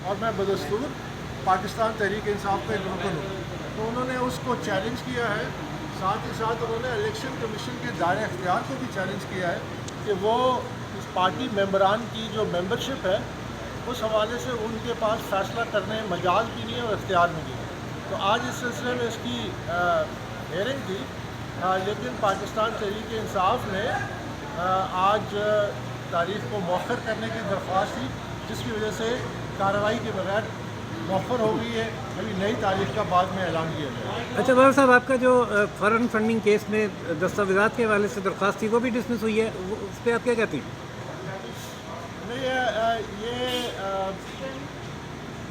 اور میں بدستور پاکستان تحریک انصاف کا ایک رکن ہوں، تو انہوں نے اس کو چیلنج کیا ہے. ساتھ ہی ساتھ انہوں نے الیکشن کمیشن کے دائرۂ اختیار کو بھی چیلنج کیا ہے کہ وہ اس پارٹی ممبران کی جو ممبرشپ ہے اس حوالے سے ان کے پاس فیصلہ کرنے مجاز بھی نہیں ہے اور اختیار بھی نہیں ہے. تو آج اس سلسلے میں اس کی ہیئرنگ تھی، لیکن پاکستان تحریک انصاف نے آج تاریخ کو مؤخر کرنے کی درخواست تھی، جس کی وجہ سے کارروائی کے بغیر مؤخر ہو گئی ہے. ابھی نئی تاریخ کا بعد میں اعلان کیا گیا. اچھا بابر صاحب، آپ کا جو فارن فنڈنگ کیس میں دستاویزات کے حوالے سے درخواست تھی وہ بھی ڈسمس ہوئی ہے، اس پہ آپ کیا کہتی ہیں؟ نہیں، یہ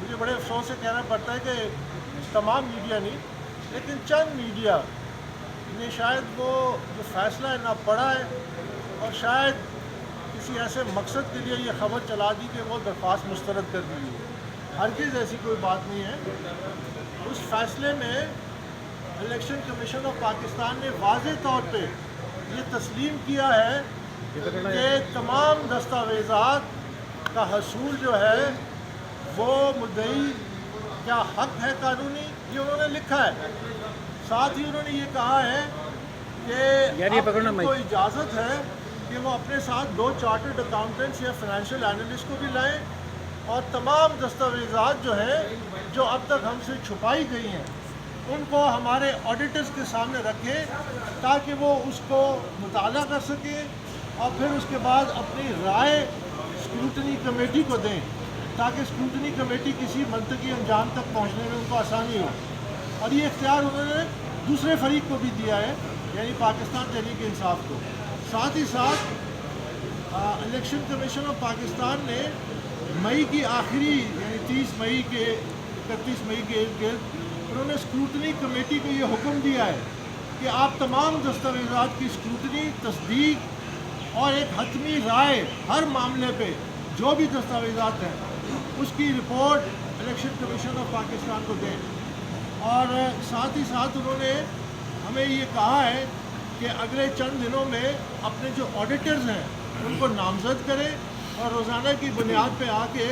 مجھے بڑے افسوس سے کہنا پڑتا ہے کہ تمام میڈیا نہیں، لیکن چند میڈیا نے شاید وہ جو فیصلہ ہے نہ پڑھا ہے، اور شاید کسی ایسے مقصد کے لیے یہ خبر چلا دی کہ وہ درخواست مسترد کر دی ہے. ہرگز ایسی کوئی بات نہیں ہے. اس فیصلے میں الیکشن کمیشن آف پاکستان نے واضح طور پہ یہ تسلیم کیا ہے کہ تمام دستاویزات کا حصول جو ہے وہ مدعی کیا حق ہے قانونی، یہ انہوں نے لکھا ہے. ساتھ ہی انہوں نے یہ کہا ہے کہ اب ان کو اجازت ہے کہ وہ اپنے ساتھ 2 چارٹرڈ اکاؤنٹنٹس یا فائنینشیل اینالسٹ کو بھی لائیں، اور تمام دستاویزات جو ہیں جو اب تک ہم سے چھپائی گئی ہیں ان کو ہمارے آڈیٹرز کے سامنے رکھیں تاکہ وہ اس کو مطالعہ کر سکیں اور پھر اس کے بعد اپنی رائے اسکروٹنی کمیٹی کو دیں، تاکہ اسکروٹنی کمیٹی کسی منطقی انجام تک پہنچنے میں ان کو آسانی ہو. اور یہ اختیار انہوں نے دوسرے فریق کو بھی دیا ہے، یعنی پاکستان تحریک انصاف کو. ساتھ ہی ساتھ الیکشن کمیشن آف پاکستان نے مئی کی آخری یعنی 31 مئی کے ارد گرد انہوں نے اسکروٹنی کمیٹی کو یہ حکم دیا ہے کہ آپ تمام دستاویزات کی اسکروٹنی، تصدیق اور ایک حتمی رائے ہر معاملے پہ جو بھی دستاویزات ہیں اس کی report election commission of Pakistan کو دیں. اور ساتھ ہی ساتھ انہوں نے ہمیں یہ کہا ہے کہ اگلے چند دنوں میں اپنے جو آڈیٹرز ہیں ان کو نامزد کریں اور روزانہ کی بنیاد پہ آ کے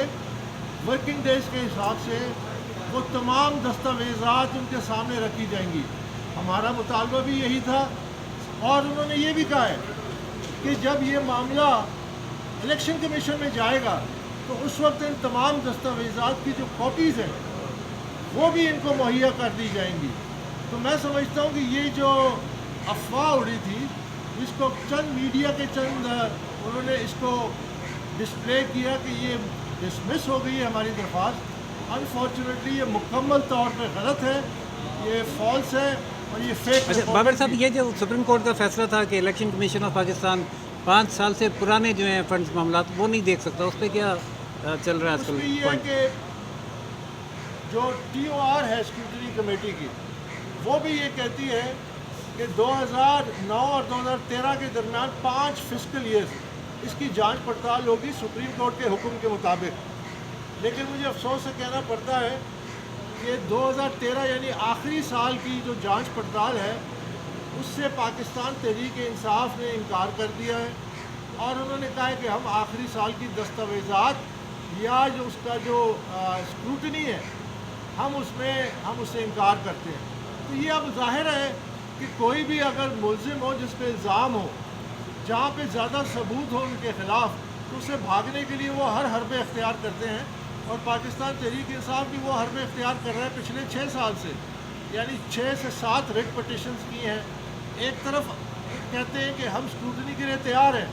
ورکنگ ڈیز کے حساب سے وہ تمام دستاویزات ان کے سامنے رکھی جائیں گی. ہمارا مطالبہ بھی یہی تھا، اور انہوں نے یہ بھی کہا ہے کہ جب یہ معاملہ الیکشن کمیشن میں جائے گا تو اس وقت ان تمام دستاویزات کی جو کاپیز ہیں وہ بھی ان کو مہیا کر دی جائیں گی. تو میں سمجھتا ہوں کہ یہ جو افواہ اڑی تھی، اس کو چند میڈیا کے انہوں نے اس کو ڈسپلے کیا کہ یہ ڈسمس ہو گئی ہے ہماری درخواست. انفارچونیٹلی یہ مکمل طور پہ غلط ہے، یہ فالس ہے اور یہ فیک. اچھا بابر صاحب، یہ جو سپریم کورٹ کا فیصلہ تھا کہ الیکشن کمیشن آف پاکستان 5 سال سے پرانے جو ہیں فنڈز معاملات وہ نہیں دیکھ سکتا، اس پہ کیا چل رہا ہے آج کل؟ اس میں یہ ہے کہ جو ٹی او آر ہے اسکروٹنی کمیٹی کی، وہ بھی یہ کہتی ہے کہ 2009 اور 2013 کے درمیان 5 فسکل ایئرز اس کی جانچ پڑتال ہوگی سپریم کورٹ کے حکم کے مطابق. لیکن مجھے افسوس سے کہنا پڑتا ہے کہ 2013 یعنی آخری سال کی جو جانچ پڑتال ہے اس سے پاکستان تحریک انصاف نے انکار کر دیا ہے، اور انہوں نے کہا ہے کہ ہم آخری سال کی دستاویزات یا جو اس کا جو اسکروٹنی ہے ہم اس سے انکار کرتے ہیں. تو یہ اب ظاہر ہے کہ کوئی بھی اگر ملزم ہو جس پہ الزام ہو، جہاں پہ زیادہ ثبوت ہو ان کے خلاف، تو اسے بھاگنے کے لیے وہ ہر حربے اختیار کرتے ہیں. اور پاکستان تحریک انصاف بھی وہ حربے اختیار کر رہا ہے پچھلے 6 سال سے، یعنی 6 سے 7 ریٹ پٹیشنز کی ہیں. ایک طرف کہتے ہیں کہ ہم اسکروٹنی کے لیے تیار ہیں،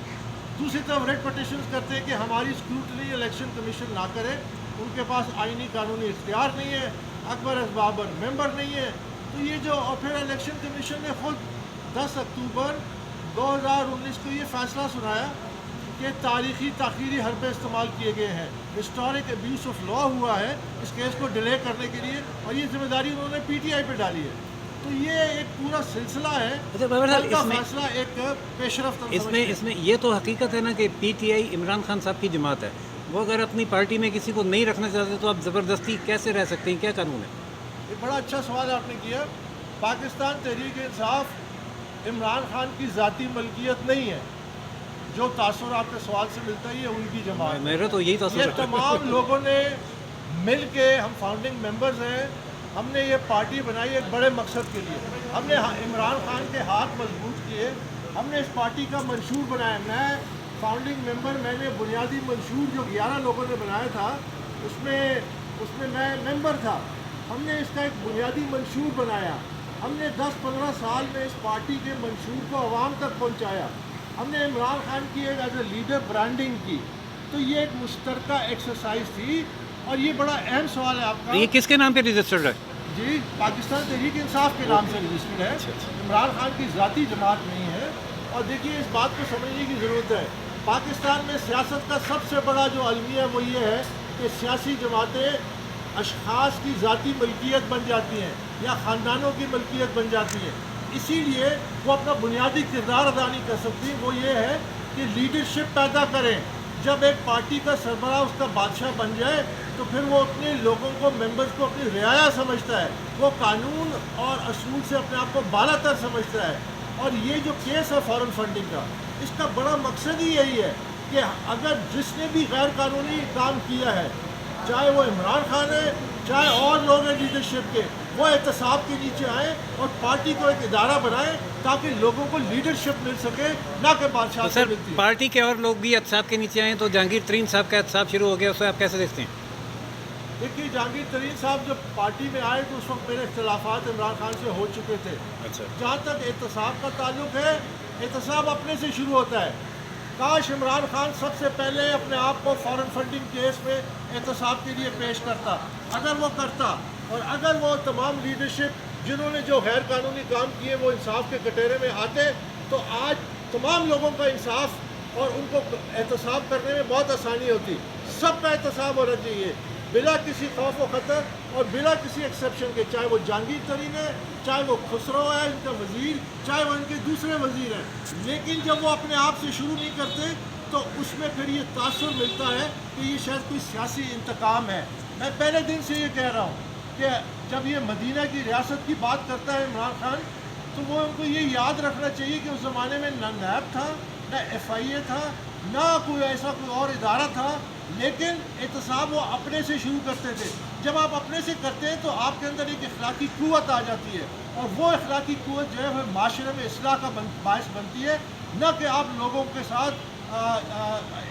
دوسری طرف ریٹ پٹیشنز کرتے ہیں کہ ہماری اسکروٹنی الیکشن کمیشن نہ کرے، ان کے پاس آئینی قانونی اختیار نہیں ہے، اکبر بابر ممبر نہیں ہے. تو یہ جو اور پھر الیکشن کمیشن نے خود 10 اکتوبر 2019 کو یہ فیصلہ سنایا کہ تاریخی تاخیری حربے استعمال کیے گئے ہیں، ہسٹورک ابیوز آف لا ہوا ہے اس کیس کو ڈیلے کرنے کے لیے، اور یہ ذمہ داری انہوں نے پی ٹی آئی پہ ڈالی ہے. تو یہ ایک پورا سلسلہ ہے. کل کا فیصلہ ایک پیش رفت. اس میں یہ تو حقیقت ہے نا کہ P T I Imran Khan صاحب کی جماعت ہے، وہ اگر اپنی پارٹی میں کسی کو نہیں رکھنا چاہتے تو آپ زبردستی کیسے رہ سکتے ہیں؟ کیا قانون ہے؟ ایک بڑا اچھا سوال آپ نے کیا. پاکستان تحریک انصاف عمران خان کی ذاتی ملکیت نہیں ہے. جو تاثر آپ کے سوال سے ملتا ہے یہ ان کی جماعت. میرا تو یہی تاثر ہے. یہ تمام لوگوں نے مل کے ہم فاؤنڈنگ ممبرز ہیں. ہم نے یہ پارٹی بنائی ایک بڑے مقصد کے لیے. ہم نے عمران خان کے ہاتھ مضبوط کیے. ہم نے اس پارٹی کا منشور بنایا. میں فاؤنڈنگ ممبر, میں نے بنیادی منشور جو 11 لوگوں نے بنایا تھا اس میں میں ممبر تھا. ہم نے اس کا ایک بنیادی منشور بنایا. ہم نے 10-15 سال میں اس پارٹی کے منشور کو عوام تک پہنچایا. ہم نے عمران خان کی ایک ایز اے لیڈر برانڈنگ کی. تو یہ ایک مشترکہ ایکسرسائز تھی. اور یہ بڑا اہم سوال ہے آپ کا. یہ کس کے نام پہ رجسٹرڈ ہے؟ جی, پاکستان تحریک انصاف کے نام سے رجسٹرڈ ہے. عمران خان کی ذاتی جماعت نہیں ہے. اور دیکھیے, اس بات کو سمجھنے کی ضرورت ہے. پاکستان میں سیاست کا سب سے بڑا جو المیہ وہ یہ ہے کہ سیاسی جماعتیں اشخاص کی ذاتی ملکیت بن جاتی ہیں یا خاندانوں کی ملکیت بن جاتی ہیں. اسی لیے وہ اپنا بنیادی کردار ادا نہیں کر سکتی. وہ یہ ہے کہ لیڈرشپ پیدا کریں. جب ایک پارٹی کا سربراہ اس کا بادشاہ بن جائے تو پھر وہ اپنے لوگوں کو, ممبرز کو اپنی رعایا سمجھتا ہے. وہ قانون اور اصول سے اپنے آپ کو بالا تر سمجھتا ہے. اور یہ جو کیس ہے فارن فنڈنگ کا, اس کا بڑا مقصد ہی یہی ہے کہ اگر جس نے بھی غیر قانونی کام کیا ہے, چاہے وہ عمران خان ہے چاہے اور لوگ ہیں لیڈرشپ کے, وہ احتساب کے نیچے آئیں اور پارٹی کو ایک ادارہ بنائیں تاکہ لوگوں کو لیڈرشپ مل سکے, نہ کہ بادشاہ سے سر ملتی ہے. پارٹی کے اور لوگ بھی احتساب کے نیچے آئے تو جہانگیر ترین صاحب کا احتساب شروع ہو گیا, اسے آپ کیسے دیکھتے ہیں؟ دیکھیے, جہانگیر ترین صاحب جب پارٹی میں آئے تو اس وقت میرے اختلافات عمران خان سے ہو چکے تھے. اچھا, جہاں تک احتساب کا تعلق ہے, احتساب اپنے سے شروع ہوتا ہے. کاش عمران خان سب سے پہلے اپنے آپ کو فارن فنڈنگ کیس میں احتساب کے لیے پیش کرتا. اگر وہ کرتا اور اگر وہ تمام لیڈرشپ جنہوں نے جو غیر قانونی کام کیے وہ انصاف کے کٹہرے میں آتے تو آج تمام لوگوں کا انصاف اور ان کو احتساب کرنے میں بہت آسانی ہوتی. سب کا احتساب ہونا چاہیے بلا کسی خوف و خطر اور بلا کسی ایکسیپشن کے, چاہے وہ جہانگیر ترین ہے, چاہے وہ خسرو ہے ان کا وزیر, چاہے وہ ان کے دوسرے وزیر ہیں. لیکن جب وہ اپنے آپ سے شروع نہیں کرتے تو اس میں پھر یہ تاثر ملتا ہے کہ یہ شاید کوئی سیاسی انتقام ہے. میں پہلے دن سے یہ کہہ رہا ہوں کہ جب یہ مدینہ کی ریاست کی بات کرتا ہے عمران خان تو وہ ان کو یہ یاد رکھنا چاہیے کہ اس زمانے میں نہ نیب تھا, نہ FIA تھا, نہ کوئی ایسا کوئی اور ادارہ تھا. لیکن احتساب وہ اپنے سے شروع کرتے تھے. جب آپ اپنے سے کرتے ہیں تو آپ کے اندر ایک اخلاقی قوت آ جاتی ہے, اور وہ اخلاقی قوت جو ہے وہ معاشرے میں اصلاح کا باعث بنتی ہے, نہ کہ آپ لوگوں کے ساتھ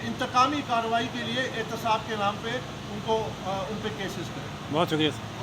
انتقامی کارروائی کے لیے احتساب کے نام پہ ان پہ کیسز کریں. بہت شکریہ سر.